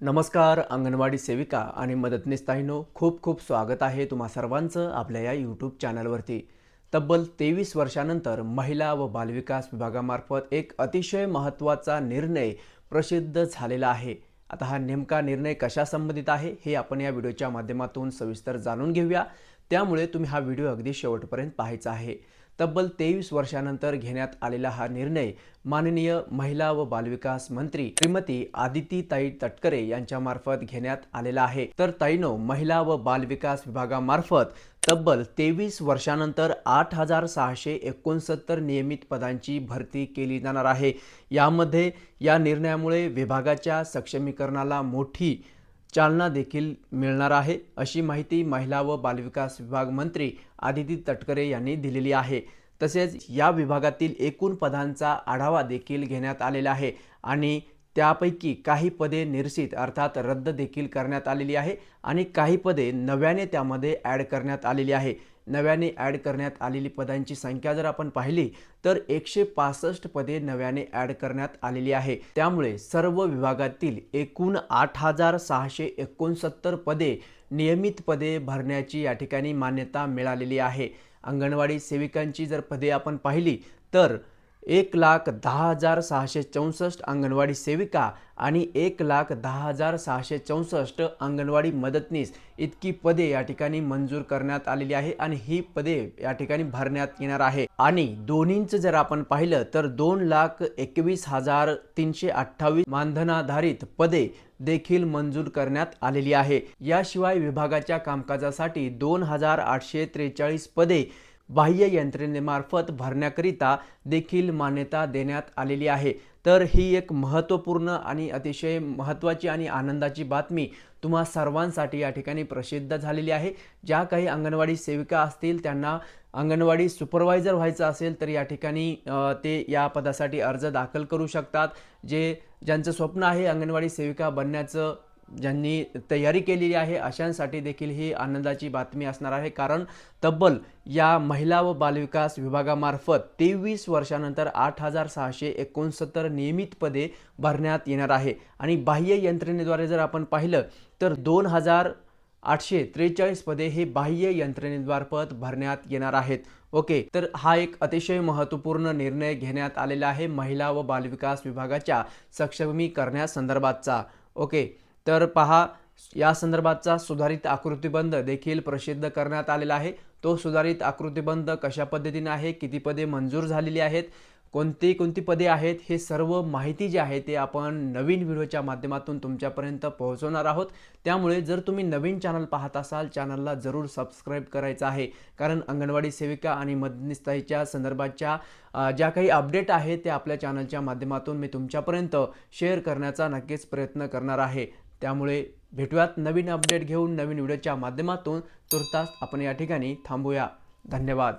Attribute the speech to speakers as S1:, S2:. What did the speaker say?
S1: नमस्कार अंगणवाडी सेविका आणि मदतनीस ताईंनो, खूप खूप स्वागत आहे तुम्हा सर्वांचं आपल्या या यूट्यूब चॅनलवरती। तब्बल 23 वर्षानंतर महिला व बालविकास विभागामार्फत एक अतिशय महत्त्वाचा निर्णय प्रसिद्ध झालेला आहे। आता हा नेमका निर्णय कशा संबंधित आहे हे आपण या व्हिडिओच्या माध्यमातून सविस्तर जाणून घेऊया, त्यामुळे तुम्ही हा व्हिडिओ अगदी शेवटपर्यंत पाहायचा आहे। तब्बल 23 वर्षानंतर घेण्यात आलेला हा निर्णय माननीय महिला व बालविकास मंत्री श्रीमती आदितीताई तटकरे यांच्यामार्फत घेण्यात आलेला आहे। तर ताईनो, महिला व बालविकास विभागामार्फत तब्बल 23 वर्षानंतर 8669 नियमित पदांची भरती केली जाणार आहे। यामध्ये या निर्णयामुळे विभागाच्या सक्षमीकरणाला मोठी चालना देखील मिळणार आहे, अशी माहिती महिला व बालविकास विभाग मंत्री आदिती तटकरे यांनी दिलेली आहे। तसेच या विभागातील एकूण पदांचा आढावा देखील घेण्यात आलेला आहे आणि त्यापैकी काही पदे निरसित अर्थात रद्द देखील करण्यात आलेली आहे आणि काही पदे नव्याने त्यामध्ये ॲड करण्यात आलेली आहे। नव्याने ॲड करण्यात आलेली पदांची संख्या जर आपण पाहिली तर 165 पदे नव्याने ॲड करण्यात आलेली आहे। त्यामुळे सर्व विभागातील एकूण 8669 पदे नियमित पदे भरण्याची या ठिकाणी मान्यता मिळालेली आहे। अंगणवाडी सेविकांची जर पदे आपण पाहिली तर 1,10,664 अंगणवाडी सेविका आणि 1,10,664 अंगणवाडी मदतनीस इतकी पदे या ठिकाणी मंजूर करण्यात आलेली आहे आणि ही पदे या ठिकाणी भरण्यात येणार आहे। आणि दोन्हींचं जर आपण पाहिलं तर 2,21,328 मानधनाधारित पदे देखील मंजूर करण्यात आलेली आहे। याशिवाय विभागाच्या कामकाजासाठी 2,843 पदे बाह्य यंत्रणेमार्फत भरण्याकरिता देखील मान्यता देण्यात आलेली आहे। तर ही एक महत्त्वपूर्ण आणि अतिशय महत्त्वाची आणि आनंदाची बातमी तुम्हा सर्वांसाठी या ठिकाणी प्रसिद्ध झालेली आहे। ज्या काही अंगणवाडी सेविका असतील त्यांना अंगणवाडी सुपरवायझर व्हायचं असेल तर या ठिकाणी ते या पदासाठी अर्ज दाखल करू शकतात। ज्यांचं स्वप्न आहे अंगणवाडी सेविका बनण्याचं, ज्यांनी तयारी केलेली आहे अशांसाठी देखील ही आनंदाची बातमी असणार आहे, कारण तब्बल या महिला व बालविकास विभागामार्फत 23 वर्षानंतर 8669 नियमित पदे भरण्यात येणार आहे आणि बाह्य यंत्रणेद्वारे जर आपण पाहिलं तर 2,843 पदे हे बाह्य यंत्रणेमार्फत भरण्यात येणार आहेत। ओके, तर हा एक अतिशय महत्त्वपूर्ण निर्णय घेण्यात आलेला आहे महिला व बालविकास विभागाच्या सक्षमीकरणासंदर्भातचा। ओके, तर पहा, या संदर्भातचा सुधारित आकृतिबंध देखील प्रसिद्ध करण्यात आलेला आहे। तो सुधारित आकृतिबंध कशा पद्धतीने आहे, किती पदे मंजूर झालेली आहेत, कोणती पदे आहेत, हे सर्व माहिती जी आहे ते आपण नवीन व्हिडिओच्या माध्यमातून तुमच्यापर्यंत पोहोचवणार आहोत। त्यामुळे जर तुम्ही नवीन चॅनल पाहत असाल चॅनलला जरूर सबस्क्राईब करायचं आहे, कारण अंगणवाडी सेविका आणि मदतनीसच्या संदर्भाच्या ज्या काही अपडेट आहेत ते आपल्या चॅनलच्या माध्यमातून मी तुमच्यापर्यंत शेअर करण्याचा नक्कीच प्रयत्न करणार आहे। त्यामुळे भेटूयात नवीन अपडेट घेऊन नवीन व्हिडिओच्या माध्यमातून। तुर्तास आपण या ठिकाणी थांबूया। धन्यवाद।